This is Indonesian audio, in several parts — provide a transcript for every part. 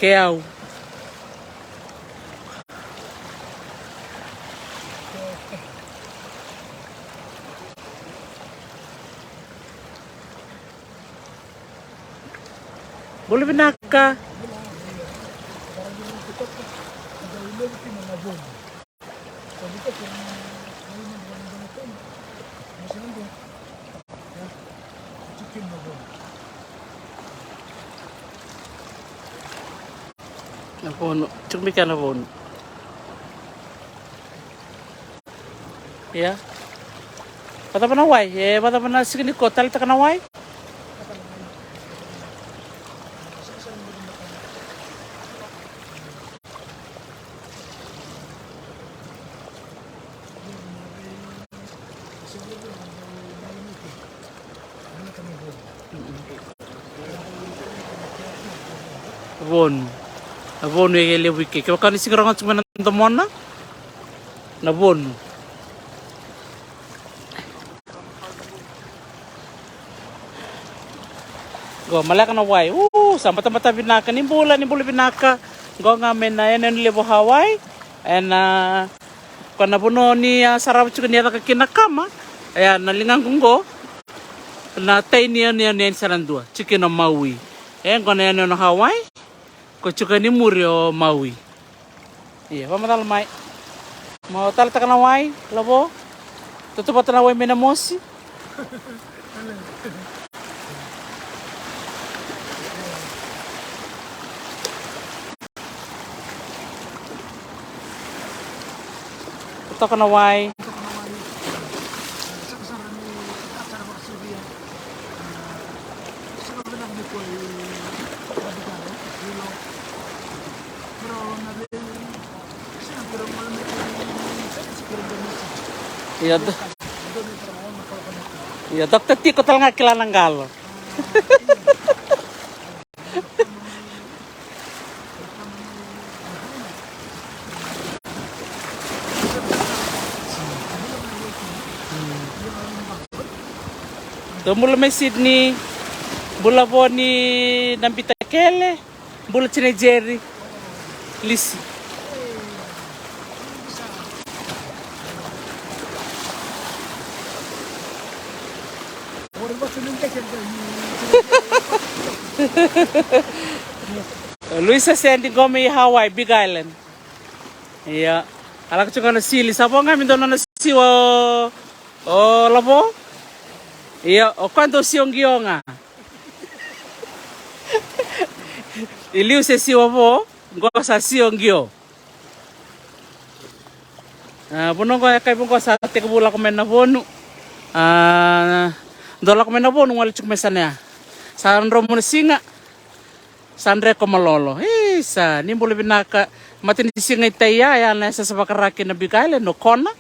Keau. Boleh benaka. Nabono, cuma ikan nabono. Ya. Pada mana wai? Pada mana segini kota letak na wai? Nabon yang ele wiki. Kau kan isi orang cuma nonton mana? Nabon. Gua malah kena wai. Sampai tempat binaka ni bola binaka. Gua ngamen na yan lebo Hawaii. Kau nabuno ni sarap juga ni ada kena kama. Nalingang kunggo. Na tay niya sarandua. Chicken na Maui. Kau na yan na Hawaii. Kau juga ni murio Maui. Iya, apa matal mai? Mau tal tak nawai, labo? Tutup atau nawai menamosi? Tutup nawai. Iya, dokter tiko tal nga kilanang galo. Mula may Sydney, bula po ni Nampita Kele, bula ni Jerry, Lisi. Luisa sending kami Hawaii, Big Island. Iya, alak juga na sili. Sabo nga mindo na siwa labo. Iya, o kwento siyong giyonga. Iliu se siwa po, ngwa sa siyong giyo. Puno ko kay po sa tikbula ko men na bono. Dola ko men na bono wala chuk mesanya. Sa romo na singa. Sandre ko malolo. Sa nimbolo binaka matin singa itaya ya na sa sabakaraki na bigale no kona.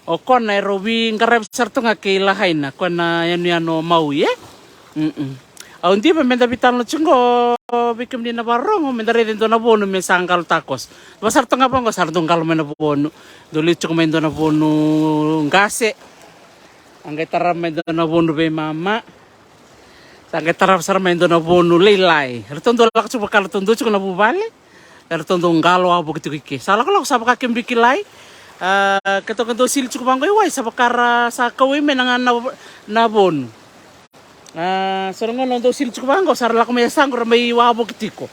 O kona robi ngarep sarto nga kilahay na kona yano Maui Hindi pa menda bitan lo chungo bikim di na barong menda redin do na bono men sangkal takos. Basarto nga pa ngo sarto ngalo men na bono. Duli chuk men do na bono ngase. Angay taram men do na bono be mama. Sangkay tarap sar men do na bono leilai. Retondo lak chuk bakal tondo chuk na bubale. Retondo ngalo abo kitu Salah ko sa kakim bikilai. Keto sil chuk banggoy wai sa bakara sa kawi men na bono. Sarang ngono do sil chuk banggo sar lak may sangro may wabo kitiko.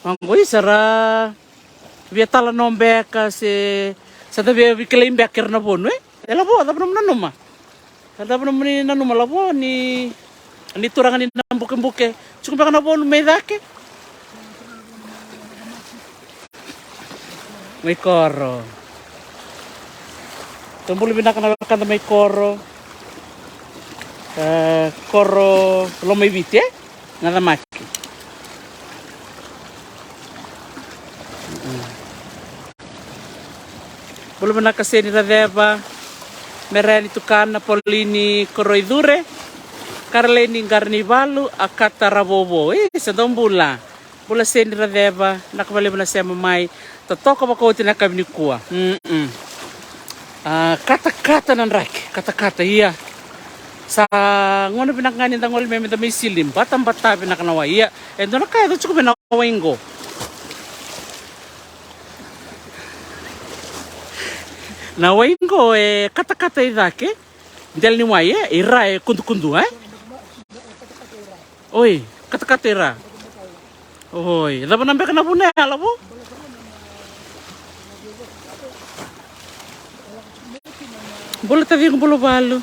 Banggoy sara vietala nombe kasi sa tabi bikilai mbakir na bono Elabo tapno nanuma. Tapno ni nanuma labo ni turangan ni nambuke-buke. Cukup baka na bono may dake. May koro. Tumbul binakan na may koro. Koro lo may biti Nadamaki. Bulu binakasi ni Radeba. Mereni tukana polini koroidure. Karleni Garnivalu akata rabobo. Sadong bula. Bula sendi Radeba. Nakabali mo na siya mamay. Totoko ba ko tinakabini kuwa. Kata-kata ng rak. Kata-kata iya. Sa ngono pinakanin tangol may silim. Batang-bata pinakanawa iya. Endo na kaya ito chuko pinakawain ko. Na waingo kata-kata idake. Del ni mai ira kundu-kundu Oi, kata-kata ira. Oi, dapat nampak kena punya ala bu. Boleh tadi yang boleh balu.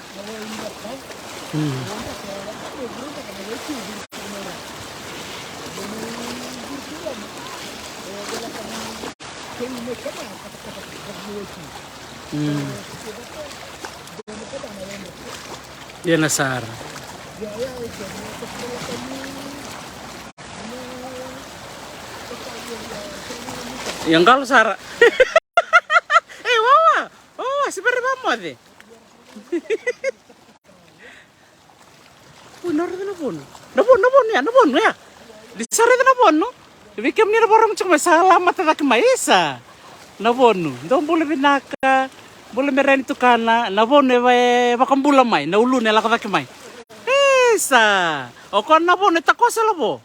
Dia nasar. Yang kalau sar. Wawa, wawa, seperti mama deh. Nabon ya. Di sare itu nabon no. Bikin ni orang cuma salah mata tak maisa. Nabon no. Dong boleh binaka, boleh meren itu kana. Nabon bakam bulan mai. Na ulu ne laka tak mai. Isa. O kon nabon tak kuasa labo.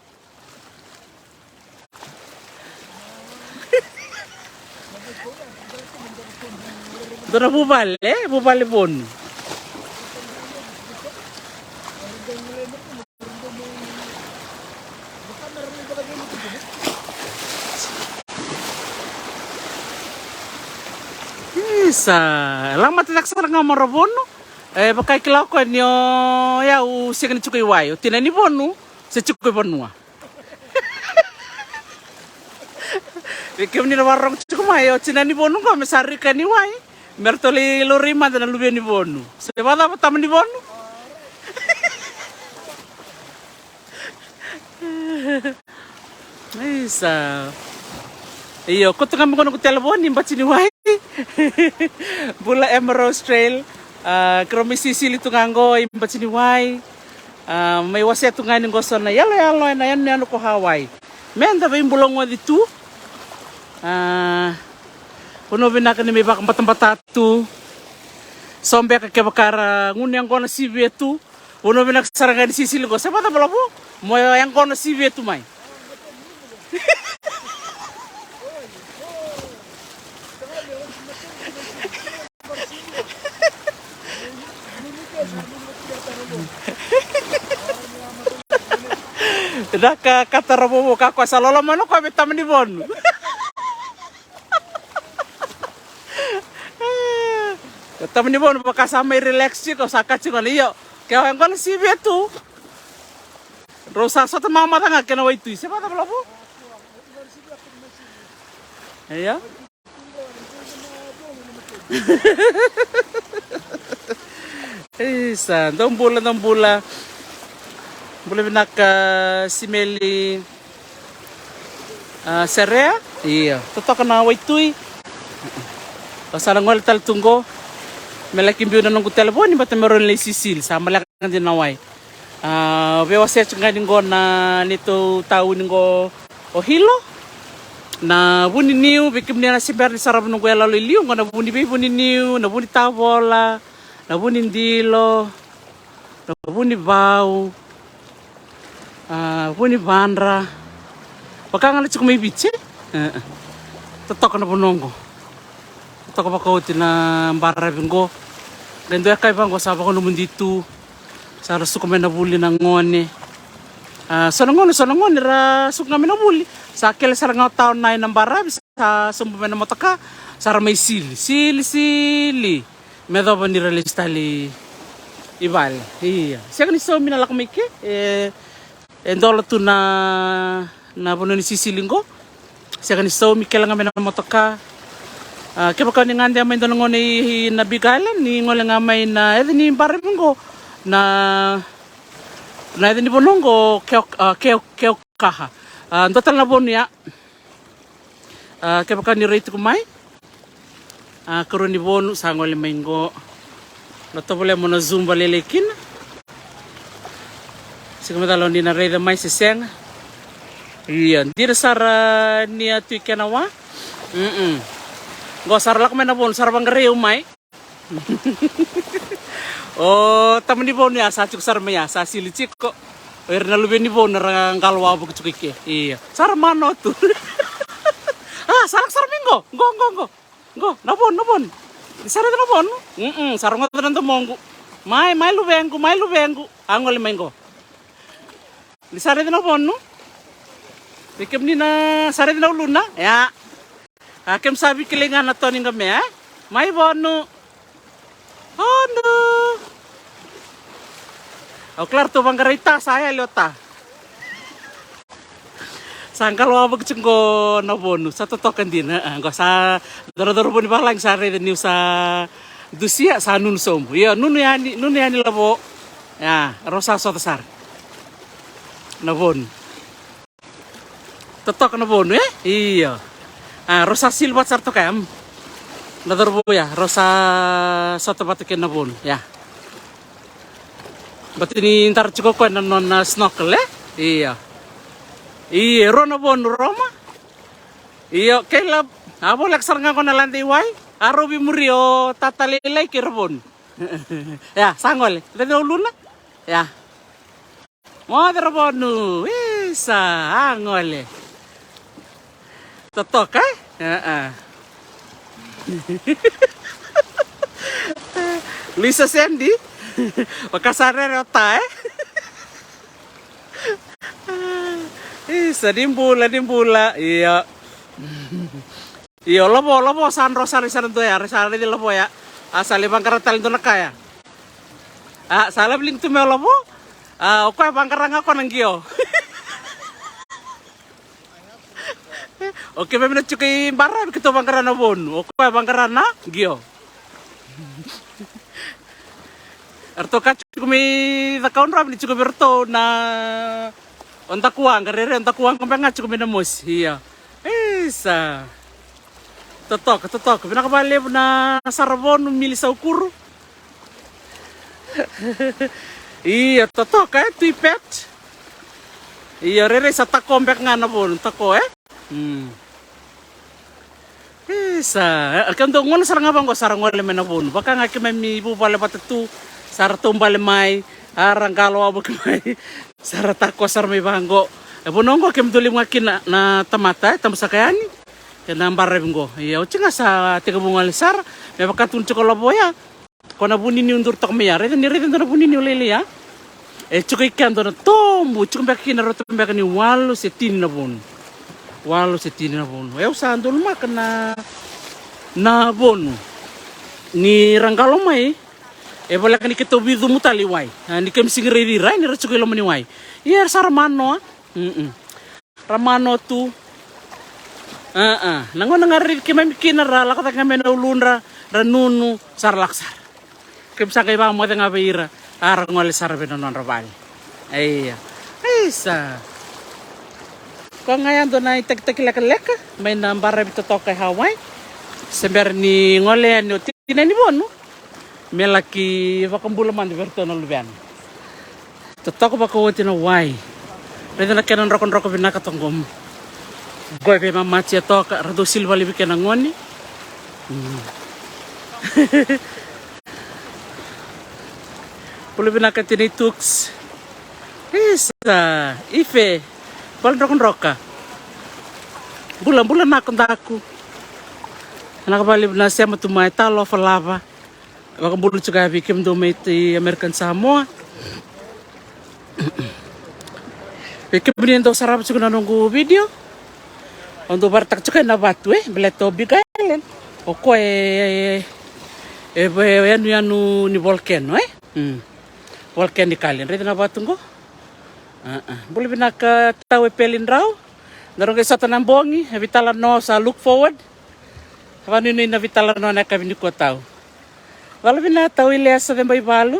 Dona bubale bon. Isa, lama tidak sarang ngamar bono. Pakai kelako nyo ya usikan cukup wayo. Tina ni bonu, secukup bonua. Bikin ni warung cukup mayo. Tina ni bonu kau mesari kan ni wayo. Mertoli lorima dan lubi ni bonu. Sebab apa tamu ni bonu? Isa. Iyo, kau tengah menggunakan telepon ni baca ni wae. Bula Emerald Trail, kromi sisili tu nganggo baca ni wae. May wasiat tu ngani ngoson na yalo na yan ko Hawaii. Men da ba bulong wa ditu? Puno binakan ni may bakang batang-batatu. Sombe ka kebakara ngunyang ko na CV tu. Puno binak sarangan di sisili ko. Siapa tak balabu? Mo yang ko na CV tu mai. Dah kata robo kakak salolo mana kau betam di bon. Betam di bon bekas sama relax sih kau sakat sih kau iyo. Kau yang kau si betu. Rosa satu mama tengah kena itu. Siapa tak belabu? Iya. Isa, tombula. Boleh nak simeli serea? Iya. Toto kena waitui. Pasal ngol tal tunggo. Melakin biu nanong telepon ni bata meron le sisil sama lakan din nawai. Bewa saya cengai ningo na nito tahu ningo ohilo. Na buni niu bikim ni nasi ber di sarap nunggu lalu liu na buni niu, na buni tavola, na buni ndilo, na buni bau. Buni bandra. Bakang ada cukup may bice. Tetok na punonggo. Tetok pa kauti na barra bingo. Gando ya kay banggo saba ko namun dito. Sa rasu ko may nabuli ng ngone. Sonongon ra suk namin nabuli. Sa akil sarang taon na ng barra sa sumbu na motaka. Sara may sili. Medo ba ni relistali ibal. Iya. Siya kaniso minalak mike. Endolo tu na puno ni sisilingo. Siya kaniso mikela nga na motoka. Kaya baka ni ngandi amay doon ni nabigalan ni ngole nga may na ni barimgo na ni bonongo keo kaha. Total na bon ya. Kaya baka ni rate kumay. Karon ni bonu sa ngole maingo. Nato boleh mo na zoom balelekin. Siguro talon din na reda may siseng. Iyan. Di na sara niya tu kenawa. Go sarlak may na bon. Sarabang gareo may. Oh, taman ni bon ya. Sa chuk sarmaya. Sa silicik ko. Oyer na lubi ni bon. Narang kalwa po kuchukike. Iya. Sarmano tu. Sarak sarmingo. Go. Nabon. Di sana na bon. Sarong ko na mongo. Mai lu bengu. Angol mengo. Di sana na bon no. Ikem ni na sare na uluna ya. Akem sabi kilingan na to ning kami Mai bon no. Oh no. Oh klar to bang karita saya liota. Sangkal wa bagcenggo na bonu sa totokan din go sa doro-doro boni balang sare den sa dusia sa nun som. Ya nun yani labo. Ya rosa so sar. Na bon. Totok na bon Iya. Rosa silva sar to kam. Na doro ya rosa soto batuken na bon ya. Batini ntar cukup ko non snorkel Iya. Iya, rono bon Roma. Iya, kelab. Abo laksar nga ko na lantai wai. Aro bimurio tatalilay kirbon. Ya, sangol. Dito luna. Ya. Mother bonu. Isa, angol. Totok Lisa Sandy. Wakasare rota Isa dimbula. Iya. Iya lobo san rosari san to ya, resari di lobo ya. Asal bang karatal to nakaya. Salah bling tu me lobo. Okoy bang karanga ko nang giyo. Oke, memang cukai barang kita bang karana bon. Okoy bang karana giyo. Arto kacukumi the counter ni cukai berto na ontak uang, karere ontak uang kempengat cukup minamos, iya. Isa. Totok. Pinakabali na sarabon mili sa ukuro. Iya, totok tuipet. Iya, rere sa tako mbek nga na bon, tako Isa. Kanto ngono sarang abang ko sarang wala men na bon. Baka nga kimemi bubale patatu sar tumbale mai. Arang kalau abu kemai sarata kosar may banggo. Bonongo kem tulim ngakin na tamata tamsa kayani. Kena ambare bingo. Ya ucinga sa tiga bungal sar. Me bakatun cokolo boya. Kona bunini undur tok meyare ni reden na bunini ulele ya. Cukai kan na tombu cukai bakin na roto bakin ni walu setin na bon. Eu sandul makna na bon. Ni ranggalo mai. Boleh kan kita bidu mutali wai. Ni kem singri rai ni racu kilo mani wai. Iya saramano Ramano tu. Nango nangari kem mikina ra la kata kem na ulunra ranunu sar laksar. Kem sakai bang mo tengah beira. Arang ngole sar benon rabal. Iya. Isa. Ko ngayan do na tek lek may nambara bito to kay Hawaii. Sember ni ngole ni tinani bonu. Melaki vakambula man diverto no lubian. Totok ba ko tina wai. Reda na kenan rokon binaka tongom. Goy be mamachi to ka rado silva libi kenan ngoni. Pulu binaka tini tux. Isa ife. Bal rokon roka. Bulan na kontaku. Anak bali na siya matumay talo falava. Baka bulu juga bikin dometi American Samoa. Bikin binian do sarap juga nunggu video. Untuk bartak juga na batu beleto bigalen. Oko yanu ni volcano Volcano di kalian. Rete na batu ngo. Boleh binaka tahu pelin raw. Narong kay satan ng bongi. Vitala no sa look forward. Kapan ini na vitala no na kami ni ko tahu. Walau bina tahu ilias sa tembay balu.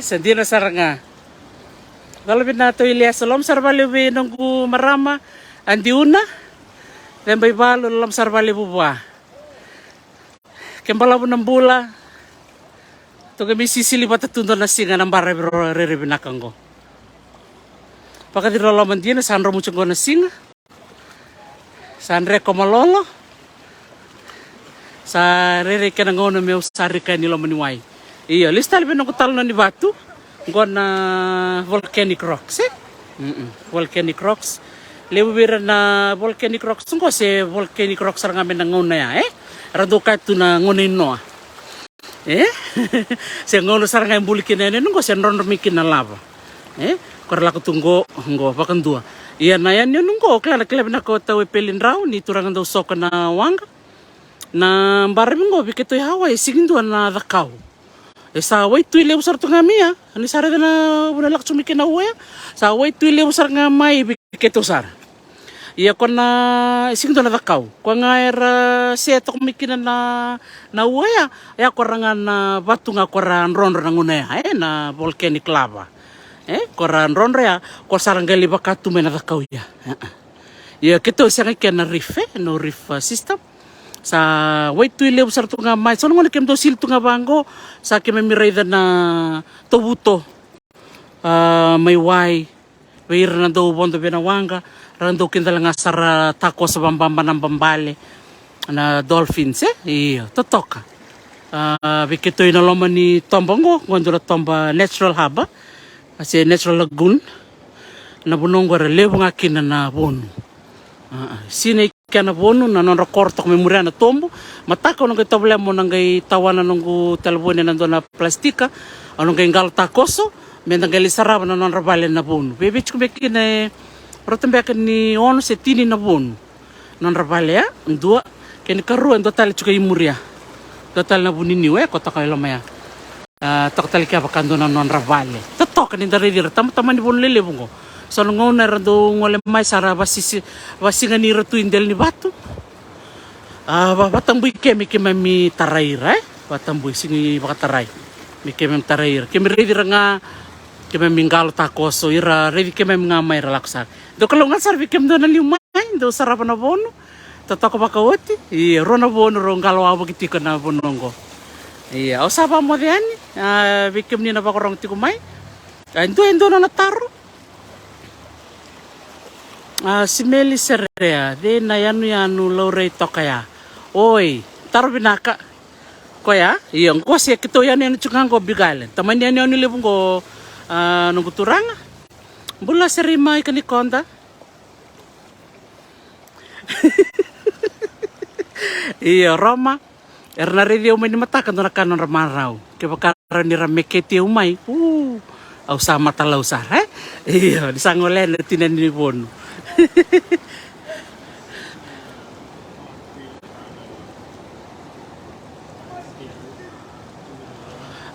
Sandi na saranga. Walau bina tahu ilias lom sarbali nunggu marama andi una. Tembay balu lom sarbali bubuah. Kembala bu nambula. To kami sisili patatundo na singa ng bare rere binakanggo. Pagka dirolo man din san romu chungo na singa. San reko malolo. Sa rere ka nangono meu sari ka nilo maniwai. Iya, lista libe nung kutal na ni batu. Ngon na volcanic rocks volcanic rocks. Lebu bira na volcanic rocks. Ngko se volcanic rocks sarang amin nangon na ya rando ka tu na ngone noa se ngono saranga mbuli kinene ngo se rondo mikina lava kor la tunggo ngo pakandua ia na yan ngo kala na ko tawe pelin raw ni turang do soka na wanga na mbare ngo biketo hawa sigindu na dakau sa wai tu ile usar tunga mia ani sare na una lak sumikina uya sa wai tu ile usar nga mai biketo sar ia kona sigindu na dakau ko nga era setok mikina na uya ya koranga na batunga koran rondo na ngune na volcanic lava koran rondo ya ko sarangali bakatu mena dakau ya ia kito sanga kena reef no reef system sa wait tu ile usar tunga mai so ngone kem do sil tunga bango sa kem miraida na tobuto mai wai weir na do bondo bena wanga rando kindala ngasar tako sa bambamba ng bambale na dolphins iya totoka bikito ina loma ni tombongo ngondura tomba natural haba kasi natural lagoon na bunongo relevo ngakina na bonu sine kana bonu na non rekorto kami muria na tombo mataka nung kay problema nang kay tawana nung telefone nando na plastika anong kay ngal takoso mendang kay lisaraba na non rabale na bonu bebich ko bekine rotembe ni ono se tini na bonu non rabale ya ndua kani karu ando tal chuka imuria total na bunini we kota kay lamaya total kya bakando na non rabale totok ni dari tam-taman ni bonu lele bungo so ngona rando ngole mai sara wasinga ni ratu indel ni batu batambui kemi mi taraira batambui singi bakatarai mi kemi taraira kemi redi ranga kemi mingalo takoso ira redi kemi ngamai relaksa do kalau ngasar bi kemi dona liumai do sarapa na bono tatako bakawati I rona bono rongalo abo kitiko na bonongo iya osaba mo diani bi kemi na bakorong tikumai endo na taro simeli serea de na yanu lore tokaya oi taro binaka koya iyong ko siya kito yan chungang ko bigalen taman yan libong ko nung turanga bula serima ikani konda iyo Roma erna radio umay ni matakan na kanon ramaraw kaya ni rameketi umay au sama talaw sar iyo disangolen tinan ni bono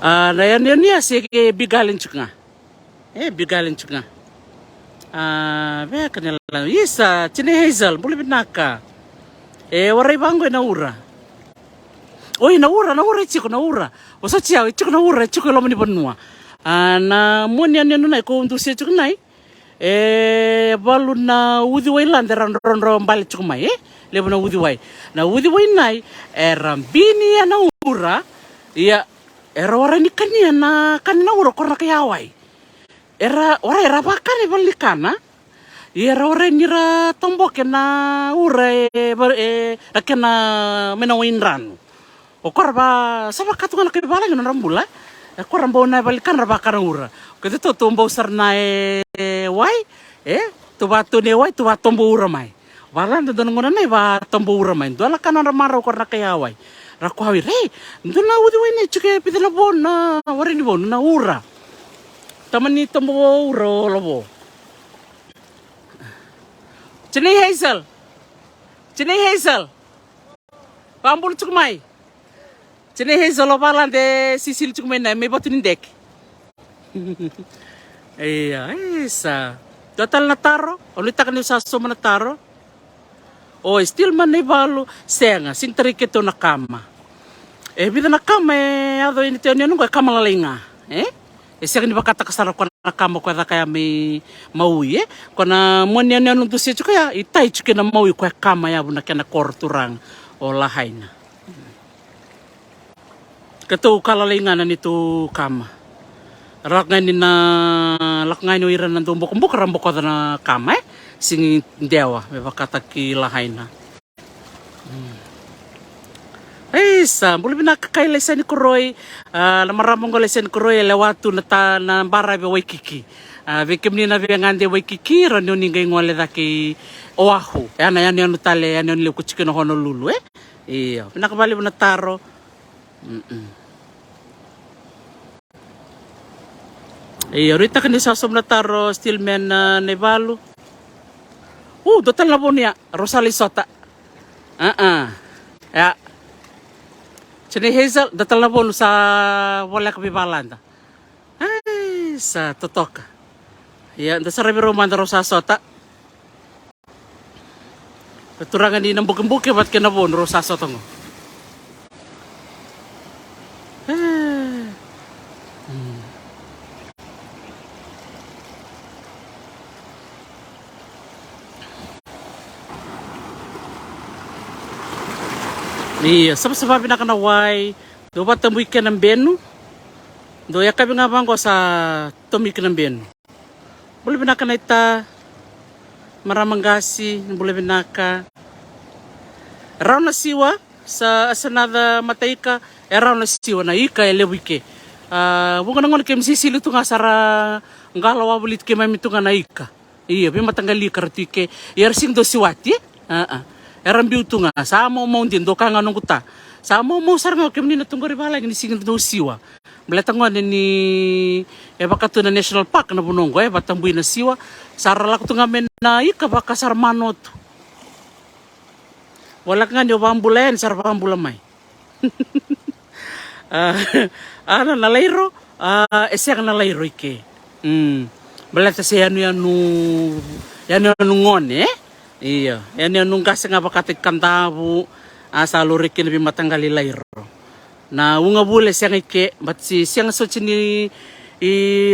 na yan niya sige bigalin chunga bigalin chunga be kanila isa chine hazel buli binaka waray bango na ura oi na ura chiko na ura osa chia chiko na ura chiko lo mani banua na munya nuna ko undu se chiko nai balu na udi wai lande ron bali chumai lebo na udi wai nai rambini ya na ura ya era ora ni kania na kanina ura korna kayawai era bakane balikana era ora ni ra tomboke na ura akena mena winran o korba saba katunga ke bala na rambula korba na balikan ra bakana ura kete to tombo sarna wai tu batu ne wai tu batombo ura mai walan do ngona nei ba tombo ura mai do la kana ramaro korna kaya wai ra ko hawi re do na udi wai ne chike pitena bona wari ni bona na ura tamani tombo ura lobo chene hazel pambul chuk mai chene hazel lo balan de sisil chuk mai na me batu ni dek iya isa total na taro ulita kan sa suma na taro o still man ni balo senga sing teriketo na kama bida na kama ado ini teo nunga kama lalinga senga ni bakata kasara ko na kama ko da kaya may maui ko na monya nung dusi chuka ya itai chuka na maui ko kama ya buna kana korturang o lahay na kato kalalinga na nito kama rakngan ni na lakngan no iran nando mbok rambok ko na kama sing dewa me bakata ki lahay na sa buli binakakay lesen ni Kuroy na maramong ko lesen Kuroy lewatu na barabe Waikiki bikim ni na ngande Waikiki ron ni ngay ngole daki Oahu yan yan tale yan liu kuchiki no Honolulu Iyo, pinakabali mo na taro. Iyo, rita ka ni sasom na taro, stillman na Nevalo. Dotal na po niya, Rosalisota. Ya. Sini Hazel, datal na po sa wala kapibalanda. Ay, sa totok. Ya, da sa Roman da Rosasota. Turangan din ng bukin-bukin, ba't kinabon, Rosasota mo? Iya, sama-sama pinakanaway. Do ba tamoy ka ng beno? Do ya kami nga bang ko sa tumik ng beno. Boleh binaka na ita maramang gasi, boleh binaka. Around na siwa sa asanada matay ka, around na siwa na ika elewike. Bukan nangon kem sisilu tu nga sara ngalawa bulit ke mami tu nga na ika. Iya, bi matanggali kartike. Yersing do siwati. Eram biutu nga sama mo din do ka nga nung kuta. Sama mo sar nga kemni na tunggo ribala ni singin do siwa. Beletang nga ni baka to na national park na bunonggo batang buy na siwa. Sara lak tu nga men na ika baka sar manot. Wala nga ni obambulen sar pambulamay. Ano nalairo? Esya nga nalairo ike. Beleta siya yanu ngon Iya, yan nung kasi nga bakatik kantabu sa lurikin bi matanggali lairo. Na unga bule siyang ike, bat si siyang so chini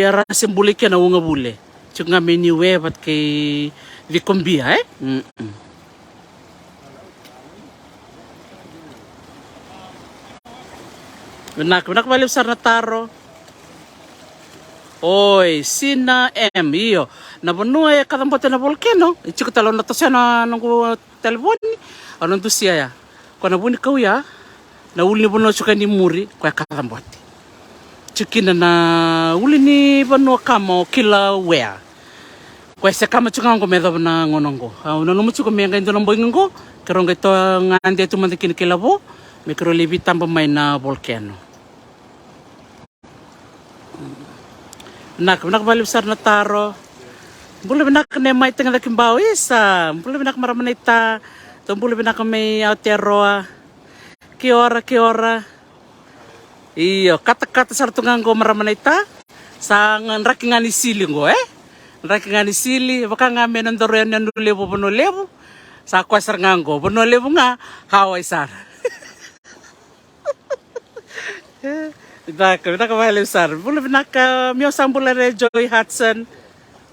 rasim bule ke na unga bule. Chuk nga meniwe bat kay vikombia Benak balik sar na taro. Oy, sina iyo. Na bunua ya katampote na volcano. Ichiko talon na to siya na nung telepon. Anong to siya ya? Kung nabuni kau ya, na uli ni bunua suka ni muri, kaya katampote. Chikin na uli ni bunua kamo kila wea. Kaya sa kama chuka ngo medo na ngonong ko. Nanumu chuka menga ito ng boy ngo. Karong ito ngandi ito mandikin kilabo. Mikro libi tamba may na volcano. Nak balik besar na taro. Boleh benak ne mai tengah dakim bawis. Boleh benak maramanita. Boleh benak may autero. Kiora. Iyo, kata-kata sartungan ko maramanita. Sa rakingan ni sili ngo Rakingan ni sili. Baka nga menondoro yan nulevo. Sa kwasar ngango. Nulevo nga. Hawai sar. Benak balik besar. Boleh benak miyosang boleh Joy Hudson.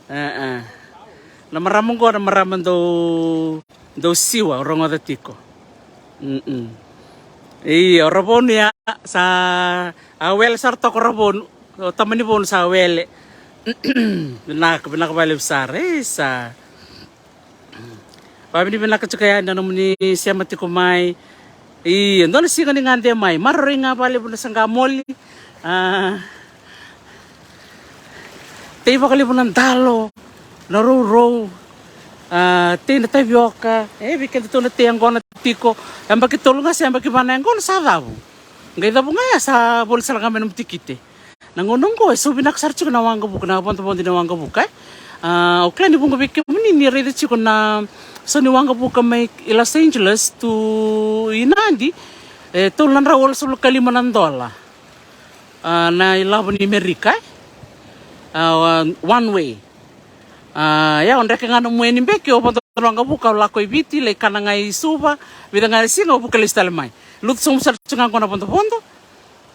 Na maramong ko na maramang do siwa rongo da tiko. Iyo rabon ya sa awel sarto ko rabon tamani bon sa awel. Benak balik besar sa pabini benak kaya na ni siya mati ko mai. Iyo ndo si ngani ngande mai marori nga bali bon sa ngamoli. Tayo ba kalibon ng dalo, naruro, tayo na tayo bioka, bikin ito na tayo ang gona tiko, ang bakit tulong nga siya, ang bakit ba na ang gona sa daw. Ngayon daw nga ya, sa bulsa lang kami ng tikite. Nangunong ko, so binaksarcho ko na wang kabuk, na ponto-ponto na wang kabuk, okay, ni bunga bikin mo, nire ko na, so ni wang kabuk may Los Angeles to Inandi, tulan rawal sa $5 na ilabon ni Amerika, one way. Ya onde ka ngano mweni mbeki o ponto nga buka la ko ibiti le kana ngai suba vida ngai singa buka lista le mai lut sum sar tsunga ko na ponto.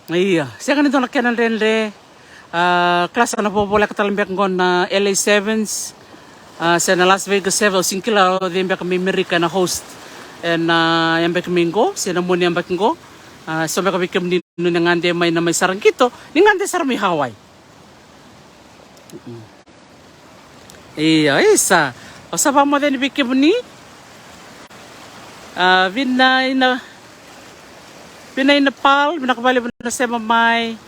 Iya sia kanito na kenan rende klasa na bobola ka talambek ngon na LA Sevens sa na Las Vegas 7 singkila de mbek mi America na host en yambek mingo sina mo ni yambek ngo so mbek bikem ni ngande mai na may sarang kito ni ngande sar mi Hawaii. Iya, isa. O sa pa mo din bikim ni? Pinay Nepal, binakabali mo na sa mamay.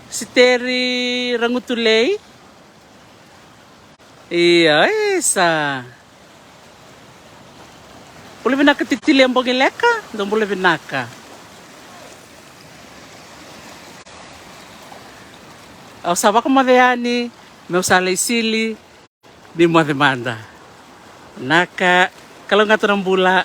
Si Terry Rangutulay. Iya, isa. Boleh binaka titili ang bongi leka, don't boleh binaka. Au sawa ko madayani, meu salay sili, di mo demanda. Naka, kalau nga to ng bula,